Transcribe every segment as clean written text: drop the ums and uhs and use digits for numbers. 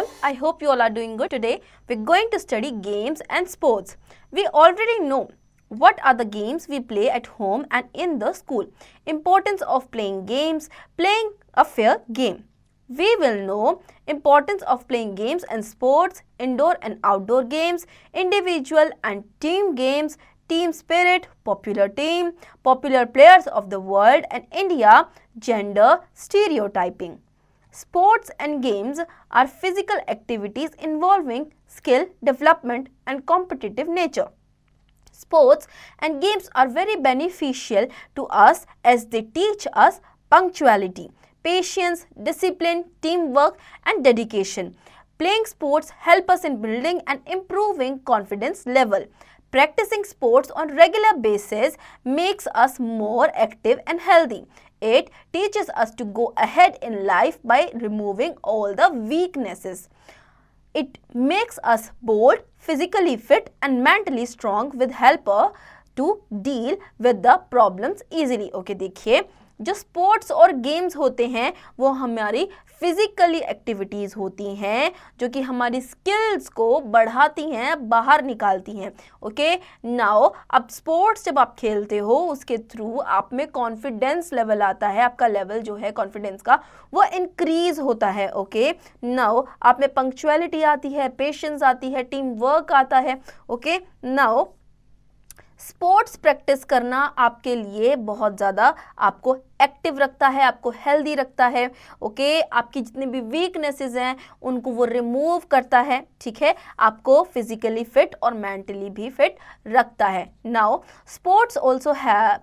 all, I hope you all are doing good. Today we're going to study games and sports. We already know what are the games we play at home and in the school. Importance of playing games, playing a fair game. We will know importance of playing games and sports, indoor and outdoor games, individual and team games, team spirit, popular team, popular players of the world and India, gender, stereotyping. Sports and games are physical activities involving skill, development and competitive nature. Sports and games are very beneficial to us as they teach us punctuality, patience, discipline, teamwork and dedication. Playing sports help us in building and improving confidence level. Practicing sports on regular basis makes us more active and healthy. It teaches us to go ahead in life by removing all the weaknesses. It makes us bold, physically fit and mentally strong with helper to deal with the problems easily. Okay, देखिए जो sports और games होते हैं वो हमारी physically activities होती हैं जो कि हमारी स्किल्स को बढ़ाती हैं, बाहर निकालती हैं. ओके, नाउ अब स्पोर्ट्स जब आप खेलते हो उसके थ्रू आप में कॉन्फिडेंस लेवल आता है, आपका लेवल जो है कॉन्फिडेंस का वो इंक्रीज होता है. ओके, नाउ आप में पंक्चुअलिटी आती है, पेशेंस आती है, टीम वर्क आता है. ओके, नाउ स्पोर्ट्स प्रैक्टिस करना आपके लिए बहुत ज़्यादा आपको एक्टिव रखता है, आपको हेल्दी रखता है. ओके, आपकी जितनी भी वीकनेसेस हैं उनको वो रिमूव करता है. ठीक है, आपको फिजिकली फिट और मेंटली भी फिट रखता है. Now sports also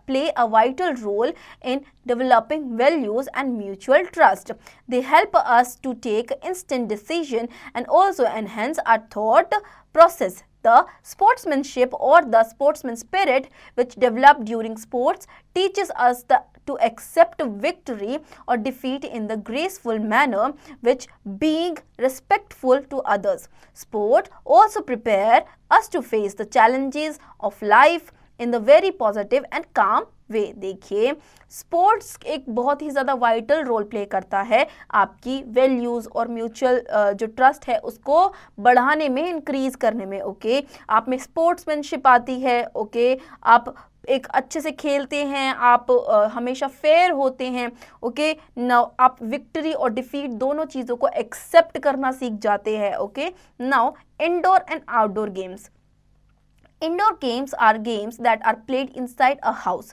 play a vital role in developing values and mutual trust. They help us to take instant decision and also enhance our thought process. The sportsmanship or the sportsman spirit which developed during sports teaches us to accept victory or defeat in the graceful manner which being respectful to others. Sport also prepare us to face the challenges of life in the very positive and calm वे. देखिए sports एक बहुत ही ज़्यादा vital role play करता है आपकी values और mutual जो trust है उसको बढ़ाने में, इंक्रीज करने में. ओके, आप में स्पोर्ट्समैनशिप आती है. ओके, आप एक अच्छे से खेलते हैं, आप हमेशा फेयर होते हैं. ओके, नाउ आप विक्ट्री और डिफीट दोनों चीज़ों को एक्सेप्ट करना सीख जाते हैं. Okay, now indoor and outdoor games. Indoor games are games that are played inside a house,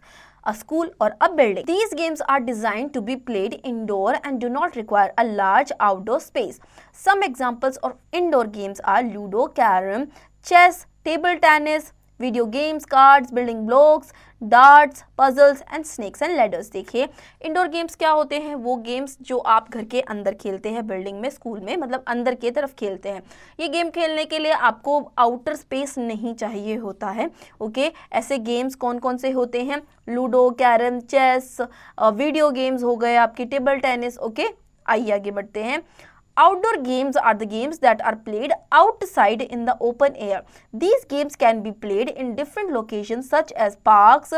a school or a building. These games are designed to be played indoor and do not require a large outdoor space. Some examples of indoor games are Ludo, Carom, chess, table tennis, video games, cards, building blocks, darts, puzzles and snakes and ladders. देखिए indoor games क्या होते हैं? वो games जो आप घर के अंदर खेलते हैं, बिल्डिंग में, स्कूल में, मतलब अंदर की तरफ खेलते हैं. ये गेम खेलने के लिए आपको आउटर स्पेस नहीं चाहिए होता है. ओके, ऐसे गेम्स कौन कौन से होते हैं? Ludo, carrom, chess, video games हो गए, आपकी टेबल टेनिस. ओके, आइए आगे बढ़ते हैं. Outdoor games are the games that are played outside in the open air. These games can be played in different locations such as parks,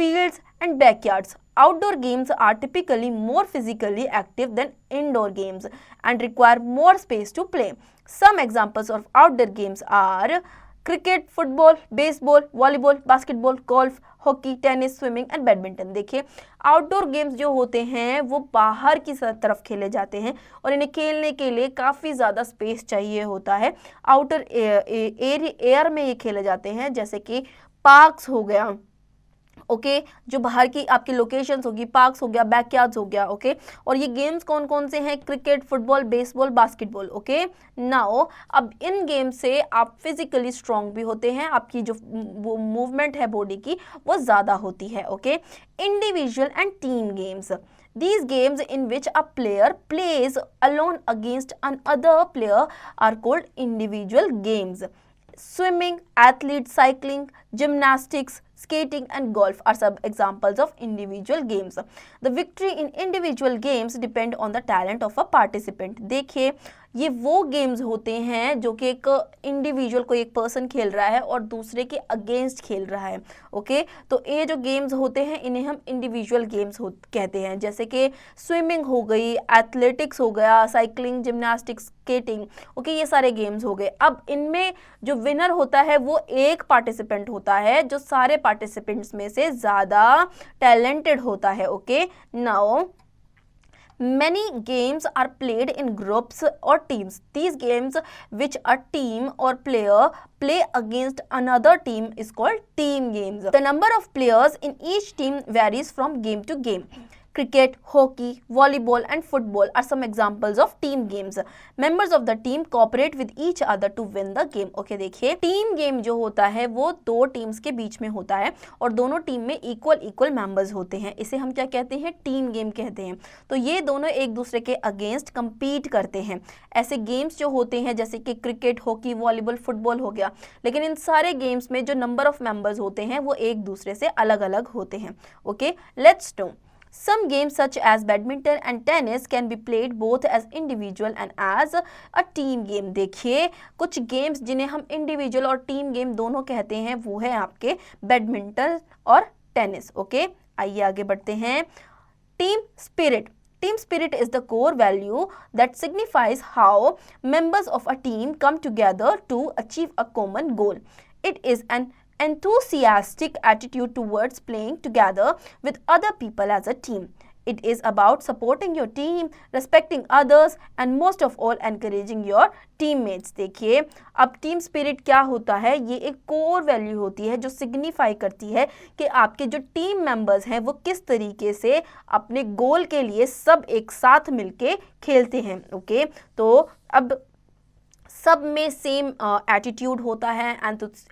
fields and backyards. Outdoor games are typically more physically active than indoor games and require more space to play. Some examples of outdoor games are cricket, football, baseball, volleyball, basketball, golf, hockey, tennis, swimming and badminton. देखिए outdoor games जो होते हैं वो बाहर की तरफ खेले जाते हैं और इन्हें खेलने के लिए काफ़ी ज़्यादा स्पेस चाहिए होता है. आउटर एयर में ये खेले जाते हैं जैसे कि पार्क्स हो गया. ओके, जो बाहर की आपकी लोकेशंस होगी, पार्क्स हो गया, बैकयार्ड्स हो गया. ओके, और ये गेम्स कौन कौन से हैं? Cricket, football, baseball, basketball. Okay, now अब इन गेम से आप फिजिकली स्ट्रांग भी होते हैं, आपकी जो वो मूवमेंट है बॉडी की वो ज़्यादा होती है. Okay, individual and team games. These games in which a player plays alone against another player are called individual games. Swimming, athlete, cycling, gymnastics, skating and golf are some examples of individual games. The victory in individual games depend on the talent of a participant. देखिए ये वो games होते हैं जो कि एक individual कोई एक पर्सन खेल रहा है और दूसरे के अगेंस्ट खेल रहा है। ओके, तो ये जो गेम्स होते हैं इन्हें हम इंडिविजुअल गेम्स कहते हैं, जैसे कि स्विमिंग हो गई, एथलेटिक्स हो गया, साइकिलिंग, जिम्नास्टिक्स, स्केटिंग। ओके, ये सारे गेम्स हो गए। अब इनमें जो विनर होता है वो एक पार्टिसिपेंट होता है जो सारे पार्टिसिपेंट्स में से ज़्यादा टैलेंटेड होता है। Okay, now many games are played in groups or teams. These games which a team or player play against another team is called team games. The number of players in each team varies from game to game. Cricket, hockey, volleyball and football are some examples of team games. Members of the team cooperate with each other to win the game. Okay, देखिए team game जो होता है वो दो teams के बीच में होता है और दोनों टीम में इक्वल मेंबर्स होते हैं। इसे हम क्या कहते हैं? टीम गेम कहते हैं। तो ये दोनों एक दूसरे के अगेंस्ट compete करते हैं। ऐसे गेम्स जो होते हैं जैसे कि क्रिकेट, हॉकी, वॉलीबॉल, फुटबॉल हो गया, लेकिन इन सारे गेम्स में जो नंबर ऑफ मेंबर्स होते हैं वो एक दूसरे से अलग अलग होते हैं। Okay, let's no some games such as badminton and tennis can be played both as individual and as a team game. देखिए कुछ गेम्स जिन्हें हम इंडिविजुअल और टीम गेम दोनों कहते हैं वो है आपके बैडमिंटन और टेनिस। ओके, आइए आगे बढ़ते हैं। Team spirit. Team spirit is the core value that signifies how members of a team come together to achieve a common goal. It is an enthusiastic attitude towards playing together with other people as a team. It is about supporting your team, respecting others and most of all encouraging your teammates. देखिए अब team spirit क्या होता है? ये एक core value होती है जो सिग्निफाई करती है कि आपके जो टीम मेंबर्स हैं वो किस तरीके से अपने गोल के लिए सब एक साथ मिलके खेलते हैं। ओके, तो अब सब में सेम एटीट्यूड होता है,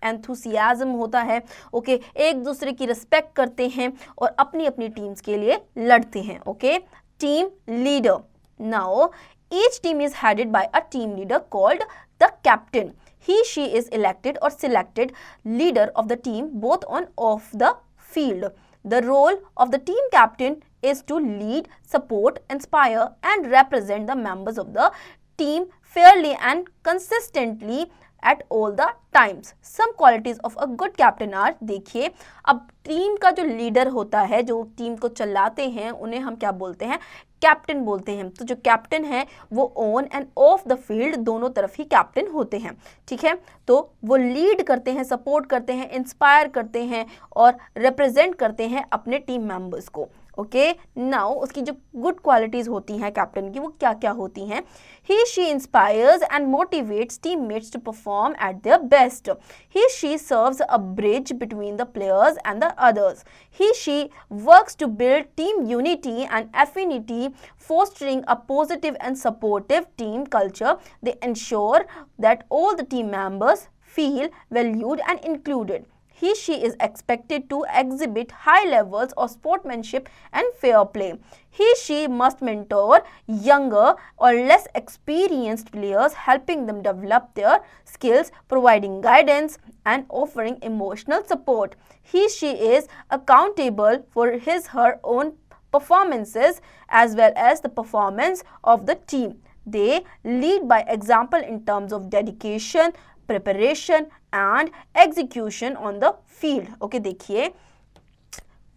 एंथुसियाज्म होता है। ओके, एक दूसरे की रिस्पेक्ट करते हैं और अपनी अपनी टीम्स के लिए लड़ते हैं। Okay, team leader. Now each team is headed by a team leader called the captain. She is elected or selected leader of the team both on off the field. The role of the team captain is to lead, support, inspire and represent the members of the team fairly and consistently at all the times. Some qualities of a good captain are, देखिए अब team का जो leader होता है, जो team को चलाते हैं, उन्हें हम क्या बोलते हैं? कैप्टन बोलते हैं। तो जो कैप्टन है वो on end of the field दोनों तरफ ही कैप्टन होते हैं। ठीक है, तो वो लीड करते हैं, सपोर्ट करते हैं, इंस्पायर करते हैं और रिप्रेजेंट करते हैं अपने टीम मेंबर्स को। ओके, नाउ उसकी जो गुड क्वालिटीज होती हैं कैप्टन की वो क्या क्या होती हैं? He she inspires and motivates teammates to perform at their best. He she serves a bridge between the players and the others. He she works to build team unity and affinity, fostering a positive and supportive team culture. They ensure that all the team members feel valued and included. He she is expected to exhibit high levels of sportsmanship and fair play. He she must mentor younger or less experienced players, helping them develop their skills, providing guidance and offering emotional support. He she is accountable for her own performances as well as the performance of the team. They lead by example in terms of dedication, preparation and execution on the field. Okay, देखिए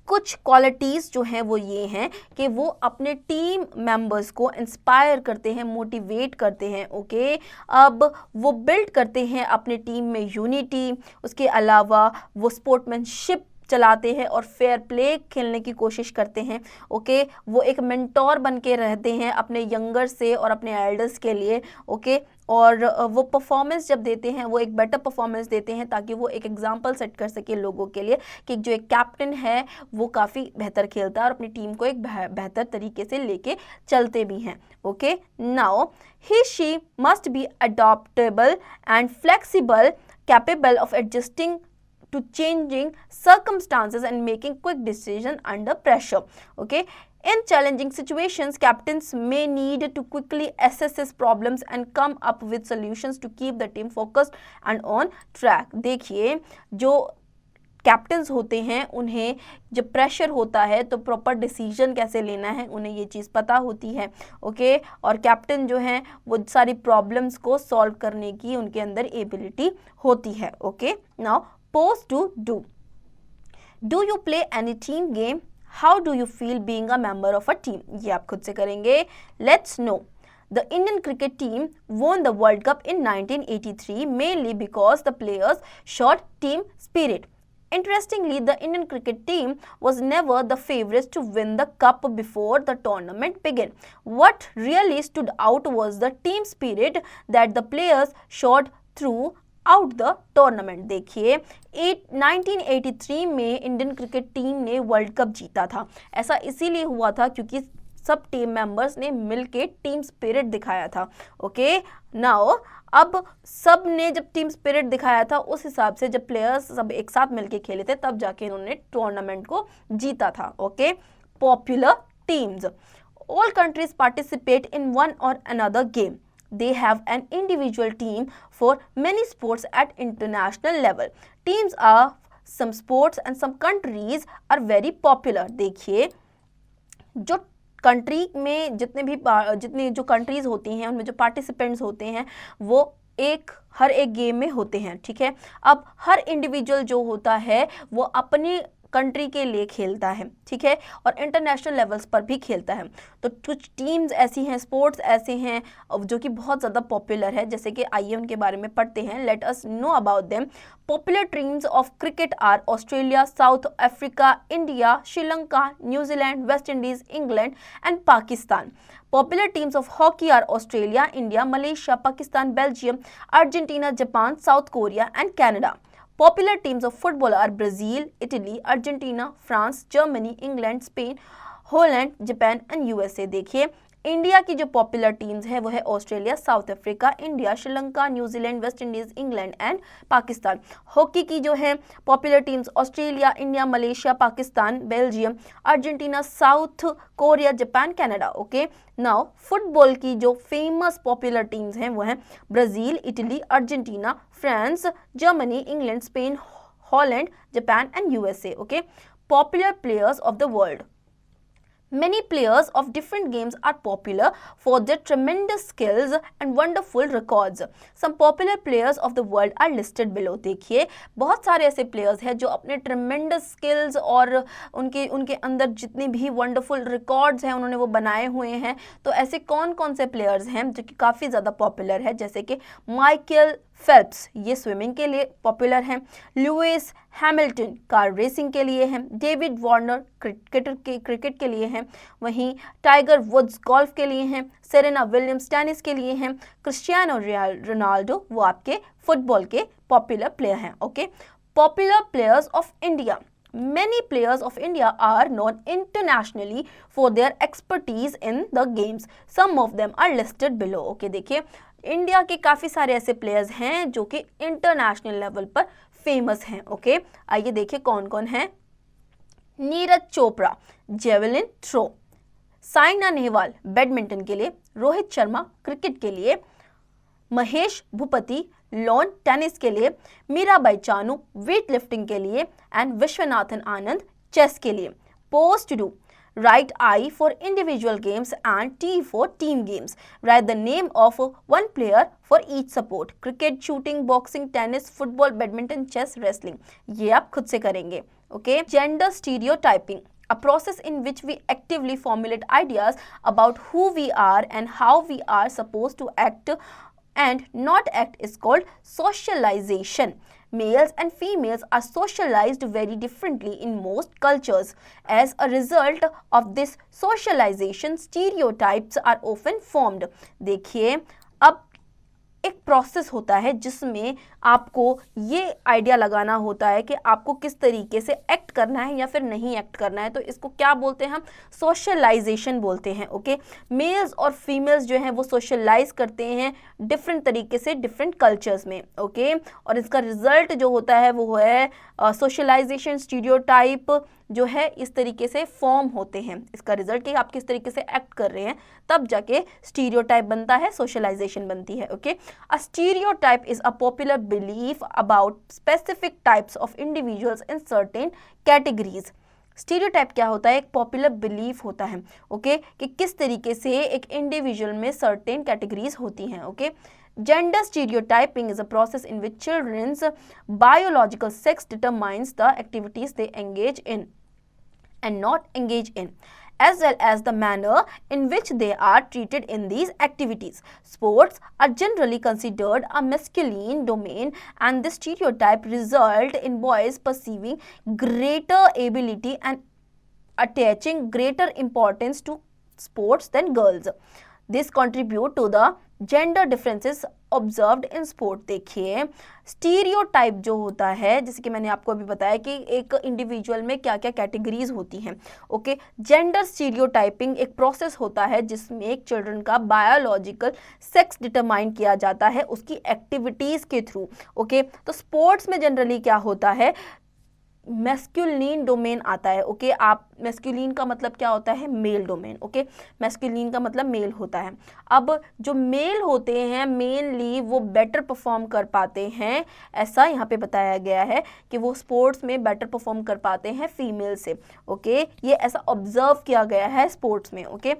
कुछ qualities जो हैं वो ये हैं कि वो अपने टीम मेंबर्स को इंस्पायर करते हैं, मोटिवेट करते हैं। ओके, अब वो बिल्ड करते हैं अपने टीम में यूनिटी, उसके अलावा वो स्पोर्ट्समैनशिप चलाते हैं और फेयर प्ले खेलने की कोशिश करते हैं। ओके, वो एक मेंटोर बन के रहते हैं अपने यंगर से और अपने एल्डर्स के लिए। ओके, और वो परफॉर्मेंस जब देते हैं वो एक बेटर परफॉर्मेंस देते हैं ताकि वो एक एग्जांपल सेट कर सके लोगों के लिए कि जो एक कैप्टन है वो काफ़ी बेहतर खेलता है और अपनी टीम को एक बेहतर तरीके से लेके चलते भी हैं। Okay, now he she must be adaptable and flexible, capable of adjusting to changing circumstances and making quick decisions under pressure. Okay, in challenging situations captains may need to quickly assess his problems and come up with solutions to keep the team focused and on track. देखिए जो captains होते हैं उन्हें जब pressure होता है तो proper decision कैसे लेना है उन्हें ये चीज़ पता होती है, ओके। और कैप्टन जो हैं वो सारी प्रॉब्लम्स को सॉल्व करने की उनके अंदर एबिलिटी होती है, okay. Now pose to do you play any team game, how do you feel being a member of a team, ये आप खुद से करेंगे। Let's know the Indian cricket team won the World Cup in 1983 mainly because the players showed team spirit. Interestingly, the Indian cricket team was never the favorites to win the cup before the tournament began. What really stood out was the team spirit that the players showed throughout the tournament. देखिए 1983 में Indian cricket team ने world cup जीता था। ऐसा इसीलिए हुआ था क्योंकि सब टीम मेंबर्स ने मिलके टीम स्पिरिट दिखाया था, ओके। नाउ अब सब ने जब टीम स्पिरिट दिखाया था उस हिसाब से जब प्लेयर्स सब एक साथ मिलके खेले थे तब जाके इन्होंने टूर्नामेंट को जीता था, okay. Popular teams, all countries participate in one or another game, they have an individual team for many sports at international level. Teams of some sports and some countries are very popular. देखिए जो country में जितनी जो countries होती हैं उनमें जो participants होते हैं वो हर एक गेम में होते हैं, ठीक है। अब हर इंडिविजुअल जो होता है वो अपनी कंट्री के लिए खेलता है, ठीक है, और इंटरनेशनल लेवल्स पर भी खेलता है। तो कुछ टीम्स ऐसी हैं, स्पोर्ट्स ऐसे हैं जो कि बहुत ज़्यादा पॉपुलर है, जैसे कि आइए उनके बारे में पढ़ते हैं। Let us know about them. Popular teams of cricket are Australia, South Africa, India, Sri Lanka, New Zealand, West Indies, England and Pakistan. Popular teams of hockey are Australia, India, Malaysia, Pakistan, Belgium, Argentina, Japan, South Korea and Canada. Popular teams of football are Brazil, Italy, Argentina, France, Germany, England, Spain, Holland, Japan and USA. देखिए India की जो popular teams है वो है Australia, South Africa, India, Sri Lanka, New Zealand, West Indies, England and Pakistan. Hockey की जो है popular teams Australia, India, Malaysia, Pakistan, Belgium, Argentina, south Korea, Japan, Canada, okay. Now football की जो फेमस पॉपुलर टीम्स हैं वो हैं Brazil, Italy, Argentina, France, Germany, England, Spain, Holland, Japan and USA, okay. Popular players of the world, many players of different games are popular for their tremendous skills and wonderful records. Some popular players of the world are listed below. देखिए बहुत सारे ऐसे players हैं जो अपने ट्रेमेंडस skills और उनके अंदर जितने भी वंडरफुल रिकॉर्ड्स हैं उन्होंने वो बनाए हुए हैं। तो ऐसे कौन कौन से प्लेयर्स हैं जो कि काफ़ी ज़्यादा पॉपुलर है, जैसे कि माइकल फेल्प्स, ये स्विमिंग के लिए पॉपुलर हैं, लुइस हैमिल्टन कार रेसिंग के लिए हैं, डेविड वार्नर क्रिकेट के लिए हैं, वहीं टाइगर वुड्स गोल्फ के लिए हैं, सेरेना विलियम्स टेनिस के लिए हैं, क्रिस्टियानो रोनाल्डो वो आपके फुटबॉल के पॉपुलर प्लेयर हैं, okay. Popular players of India, many players of India are known internationally for their expertise in the games. Some of them are listed below. Okay, देखिए India के काफ़ी सारे ऐसे players हैं जो कि इंटरनेशनल लेवल पर फेमस हैं, ओके। आइए देखिए कौन कौन हैं। Neeraj Chopra javelin throw, Saina Nehwal badminton के लिए, रोहित शर्मा क्रिकेट के लिए, महेश भूपति लॉन टेनिस के लिए, मीराबाई चानू वेट लिफ्टिंग के लिए एंड विश्वनाथन आनंद चेस के लिए। Post do, write I for individual games and T for team games. Write the name of one player for each support. Cricket, shooting, boxing, tennis, football, badminton, chess, wrestling. ये आप खुद से करेंगे, okay? Gender stereotyping, a process in which we actively formulate ideas about who we are and how we are supposed to act and not act is called socialization. Males and females are socialized very differently in most cultures. As a result of this socialization, stereotypes are often formed. देखिए अब एक process होता है जिसमें आपको ये idea लगाना होता है कि आपको किस तरीके से एक्ट करना है या फिर नहीं एक्ट करना है। तो इसको क्या बोलते हैं हम? सोशलाइजेशन बोलते हैं, ओके। मेल्स और फीमेल्स जो हैं वो सोशलाइज करते हैं डिफरेंट तरीके से डिफरेंट कल्चर्स में, ओके। और इसका रिजल्ट जो होता है वो है सोशलाइजेशन। स्टीरियोटाइप जो है इस तरीके से फॉर्म होते हैं। इसका रिजल्ट कि आप किस तरीके से एक्ट कर रहे हैं तब जाके स्टीरियोटाइप बनता है, सोशलाइजेशन बनती है, okay. A stereotype is a popular belief about specific types of individuals in certain categories. Stereotype क्या होता है? एक पॉपुलर बिलीफ होता है, ओके, कि किस तरीके से एक इंडिविजुअल में सर्टेन कैटेगरीज होती हैं, okay. Gender stereotyping is a process in which children's biological sex determines the activities they engage in and not engage in, as well as the manner in which they are treated in these activities. Sports are generally considered a masculine domain, and this stereotype result in boys perceiving greater ability and attaching greater importance to sports than girls. This contribute to the gender differences observed in sport. देखिए stereotype जो होता है, जैसे कि मैंने आपको अभी बताया कि एक इंडिविजुअल में क्या क्या कैटेगरीज होती हैं, ओके. जेंडर स्टीरियोटाइपिंग एक प्रोसेस होता है जिसमें एक चिल्ड्रन का बायोलॉजिकल सेक्स डिटरमाइन किया जाता है उसकी एक्टिविटीज़ के थ्रू, ओके. तो स्पोर्ट्स में जनरली क्या होता है, मैस्कुलिन डोमेन आता है, ओके. आप मैस्कुलिन का मतलब क्या होता है? Mail domain, okay. मैस्कुलिन का मतलब मेल होता है. अब जो मेल होते हैं मेनली वो बेटर परफॉर्म कर पाते हैं, ऐसा यहाँ पे बताया गया है कि वो स्पोर्ट्स में बेटर परफॉर्म कर पाते हैं फीमेल से, ओके. ये ऐसा ऑब्जर्व किया गया है स्पोर्ट्स में, okay.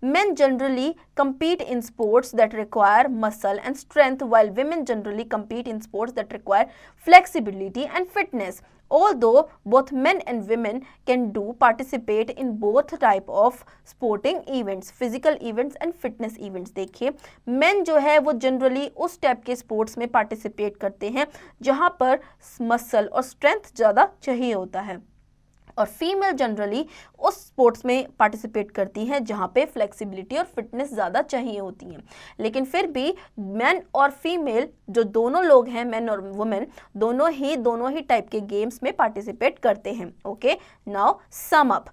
Men generally compete in sports that require muscle and strength, while women generally compete in sports that require flexibility and fitness. Although both men and women can participate in both type of sporting events, physical events and fitness events. देखिए men जो है वो generally उस type के sports में participate करते हैं जहाँ पर muscle और strength ज़्यादा चाहिए होता है, और फीमेल जनरली उस स्पोर्ट्स में पार्टिसिपेट करती हैं जहाँ पे फ्लेक्सिबिलिटी और फिटनेस ज़्यादा चाहिए होती हैं. लेकिन फिर भी मैन और फीमेल जो दोनों लोग हैं, मैन और वुमेन, दोनों ही टाइप के गेम्स में पार्टिसिपेट करते हैं, okay. Now sum up.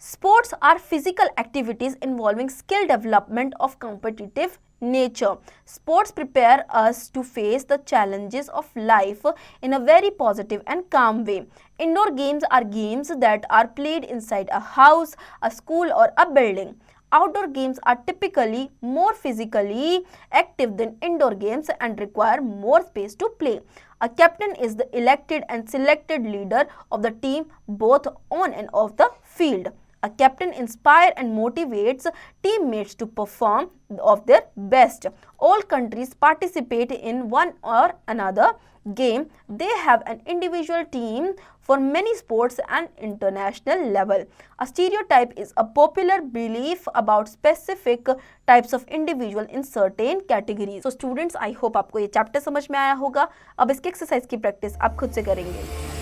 Sports are physical activities involving skill development of competitive nature. Sports prepare us to face the challenges of life in a very positive and calm way. Indoor games are games that are played inside a house, a school or a building. Outdoor games are typically more physically active than indoor games and require more space to play. A captain is the elected and selected leader of the team both on and off the field. A captain inspires and motivates teammates to perform of their best. All countries participate in one or another game. They have an individual team for many sports and international level. A stereotype is a popular belief about specific types of individual in certain categories. So students, I hope आपको ये chapter समझ में आया होगा. अब इसके exercise की practice आप खुद से करेंगे.